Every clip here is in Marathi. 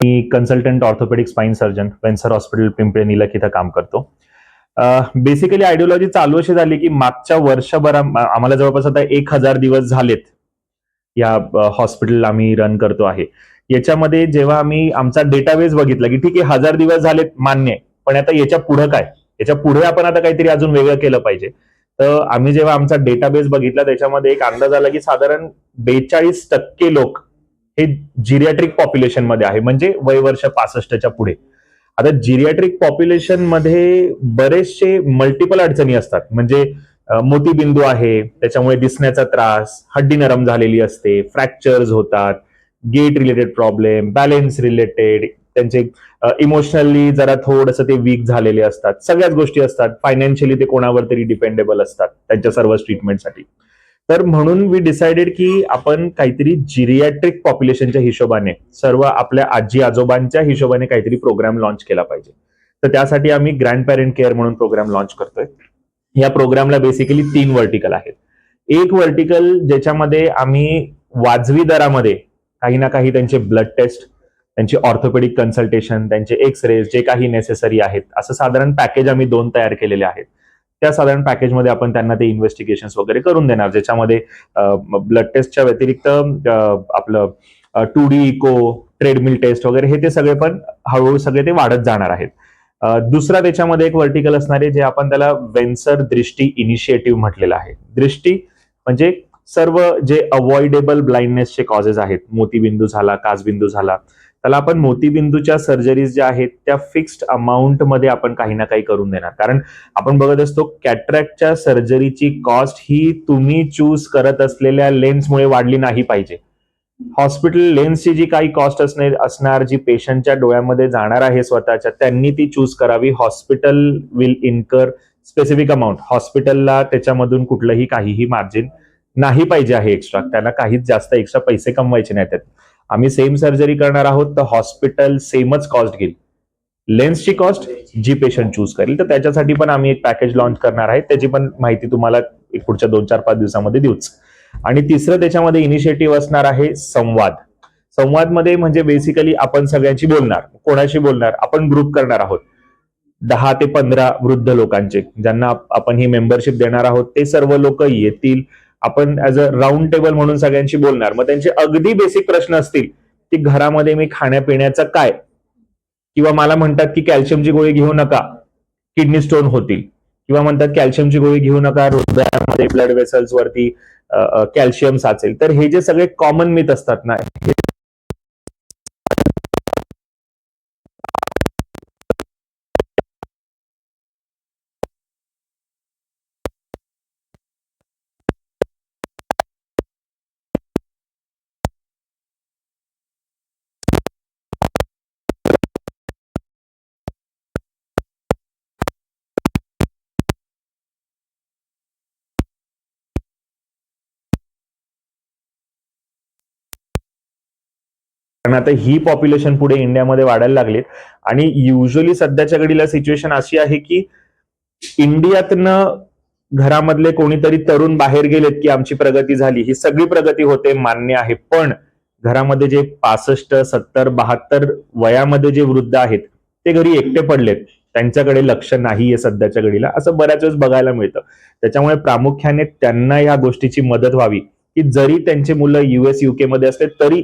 मी कन्सल्टंट ऑर्थोपेडिक स्पाइन सर्जन वेन्सर हॉस्पिटल पिंपळे निलख इथं काम करतो. बेसिकली आयडिओलॉजी चालू अशी झाली की मागच्या वर्षभर आम्हाला जवळपास आता 1000 दिवस झालेत या हॉस्पिटल आम्ही रन करतो आहे. याच्यामध्ये जेव्हा आम्ही आमचा डेटाबेस बघितला की ठीक आहे 1000 दिवस झालेत मान्य आहे, पण आता याच्या पुढे काय, याच्या पुढे आपण आता काहीतरी अजून वेगळं केलं पाहिजे. तर आम्ही जेव्हा आमचा डेटाबेस बघितला त्याच्यामध्ये एक अंदाज आला की साधारण 42% लोक हे जिरियाट्रिक पॉप्युलेशन मध्ये आहे, म्हणजे वय वर्ष 65च्या पुढे. आता जिरियाट्रिक पॉप्युलेशन मध्ये बरेचसे मल्टिपल अडचणी असतात, म्हणजे मोतीबिंदू आहे, त्याच्यामुळे दिसण्याचा त्रास, हड्डी नरम झालेली असते, फ्रॅक्चर्स होतात, gait related problem, balance related, त्यांचे इमोशनली जरा थोडंसं ते वीक झालेले असतात, सगळ्याच गोष्टी असतात. फायनान्शियली ते कोणावर तरी डिपेंडेबल असतात त्यांच्या सर्व ट्रीटमेंटसाठी. तर म्हणून वी डिसाइडेड की आपण काहीतरी जिरियाट्रिक पॉप्युलेशनच्या हिशोबाने, सर्व आपल्या आजी आजोबांच्या हिशोबाने काहीतरी प्रोग्राम लॉन्च केला पाहिजे. तर त्यासाठी आम्ही ग्रँड पॅरेंट केअर म्हणून प्रोग्राम लॉन्च करतोय. या प्रोग्रामला बेसिकली 3 वर्टिकल आहेत. एक वर्टिकल ज्याच्यामध्ये आम्ही वाजवी दरामध्ये काही ना काही त्यांचे ब्लड टेस्ट, त्यांची ऑर्थोपेडिक कन्सल्टेशन, त्यांचे एक्स-रे जे काही नेसेसरी आहेत, असं साधारण पॅकेज आम्ही 2 तयार केलेले आहेत. त्या साधारण पॅकेजमध्ये आपण त्यांना ते इन्व्हेस्टिगेशन वगैरे करून देणार, ज्याच्यामध्ये ब्लड टेस्टच्या व्यतिरिक्त आपलं 2D इको, ट्रेडमिल टेस्ट वगैरे हे ते सगळे पण हळूहळू सगळे ते वाढत जाणार आहेत. दुसरा त्याच्यामध्ये एक वर्टिकल असणार आहे जे आपण त्याला वेन्सर दृष्टी इनिशिएटिव्ह म्हटलेलं आहे. दृष्टी म्हणजे सर्व जे अवॉइडेबल ब्लाइंडनेसचे कॉजेस आहेत, मोतीबिंदू झाला, काचबिंदू झाला, त्याला आपण मोतीबिंदूच्या सर्जरीज ज्या आहेत त्या फिक्स्ड अमाऊंट मध्ये आपण काही ना काही करून देणार. कारण आपण बघत असतो कॅटरॅक्टच्या सर्जरीची कॉस्ट ही तुम्ही चूज करत असलेल्या लेन्समुळे वाढली नाही पाहिजे. हॉस्पिटल लेन्सची जी काही कॉस्ट असणार, जी पेशंटच्या डोळ्यामध्ये जाणार आहे स्वतःच्या, त्यांनी ती चूज करावी. Hospital will incur specific amount. हॉस्पिटलला त्याच्यामधून कुठलंही काहीही मार्जिन नाही पाहिजे आहे एक्स्ट्रा. त्यांना काहीच जास्त एक्स्ट्रा पैसे कमवायचे नाहीत. आम्ही सेम सर्जरी करणार आहोत तर हॉस्पिटल सेमच कॉस्ट घेईल. लेन्सची कॉस्ट जी पेशंट चूज करेल, तर त्याच्यासाठी पण आम्ही एक पॅकेज लॉन्च करणार आहे. त्याची पण माहिती तुम्हाला पुढच्या 2-4-5 दिवसामध्ये देऊच. आणि तिसरं त्याच्यामध्ये इनिशिएटिव्ह असणार आहे संवाद. संवादमध्ये म्हणजे बेसिकली आपण सगळ्यांशी बोलणार. कोणाशी बोलणार? आपण ग्रुप करणार आहोत 10 ते 15 वृद्ध लोकांचे, ज्यांना आपण ही मेंबरशिप देणार आहोत. ते सर्व लोक येतील, आपण ऍज अ राऊंड टेबल म्हणून सगळ्यांशी बोलणार. मग त्यांचे अगदी बेसिक प्रश्न असतील की घरामध्ये मी खाण्यापिण्याचं काय, किंवा मला म्हणतात की कॅल्शियमची गोळी घेऊ नका, किडनी स्टोन होतील, किंवा म्हणतात कॅल्शियमची गोळी घेऊ नका, हृदयामध्ये ब्लड वेसल्स वरती कॅल्शियम साचेल. तर हे जे सगळे कॉमन मिथ असतात ना, कारण आता ही पॉप्युलेशन पुढे इंडियामध्ये वाढायला लागली. आणि युजली सध्याच्या घडीला सिच्युएशन अशी आहे की इंडियातनं घरामधले कोणीतरी तरुण बाहेर गेलेत की आमची प्रगती झाली. ही सगळी प्रगती होते, मान्य आहे, पण घरामध्ये जे 65, 70, 72 वयामध्ये जे वृद्ध आहेत ते घरी एकटे पडलेत, त्यांच्याकडे लक्ष नाहीये सध्याच्या घडीला, असं बऱ्याच वेळेस बघायला मिळतं. त्याच्यामुळे प्रामुख्याने त्यांना या गोष्टीची मदत व्हावी की जरी त्यांची मुलं US UK मध्ये असले तरी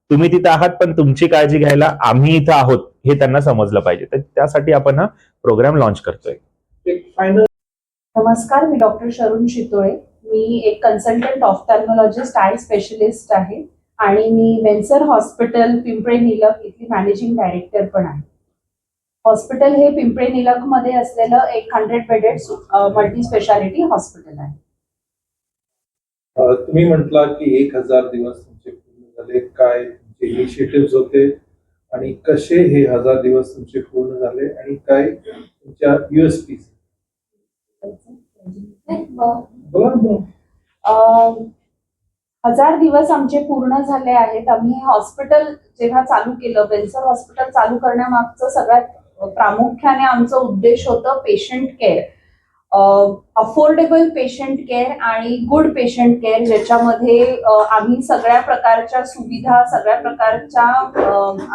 तुम्ही तिथं आहात, पण तुमची काळजी घ्यायला आम्ही इथं आहोत हे त्यांना समजलं पाहिजे. तर त्यासाठी आपण हा प्रोग्राम लॉन्च करतोय. नमस्कार, मी डॉक्टर शरून शितोळे. मी एक कन्सल्टंट ऑफ्थॅल्मॉलॉजिस्ट आय स्पेशलिस्ट आहे आणि मी वेन्सर हॉस्पिटल पिंपळे निलख इथली मॅनेजिंग डायरेक्टर पण आहे. हॉस्पिटल हे पिंपळे निलख मध्ये असलेलं एक 100 बेडेड मल्टी स्पेशालिटी हॉस्पिटल आहे. तुम्ही म्हटला की 1000 दिवस तुमचे पूर्ण झाले, काय इनिशिएटिव्ह होते आणि कसे हे 1000 दिवस तुमचे पूर्ण झाले आणि काय तुमच्या USP? 1000 दिवस आमचे पूर्ण झाले आहेत. आम्ही हॉस्पिटल जेव्हा चालू केलं, वेन्सर हॉस्पिटल चालू करण्यामागचं सगळ्यात प्रामुख्याने आमचं उद्देश होतं patient care. Affordable patient care आणि गुड पेशंट केअर, ज्याच्यामध्ये आम्ही सगळ्या प्रकारच्या सुविधा, सगळ्या प्रकारच्या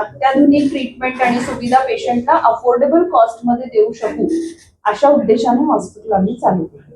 अत्याधुनिक ट्रीटमेंट आणि सुविधा पेशंटला अफोर्डेबल कॉस्टमध्ये देऊ शकू, अशा उद्देशाने हॉस्पिटल आम्ही चालू केलं.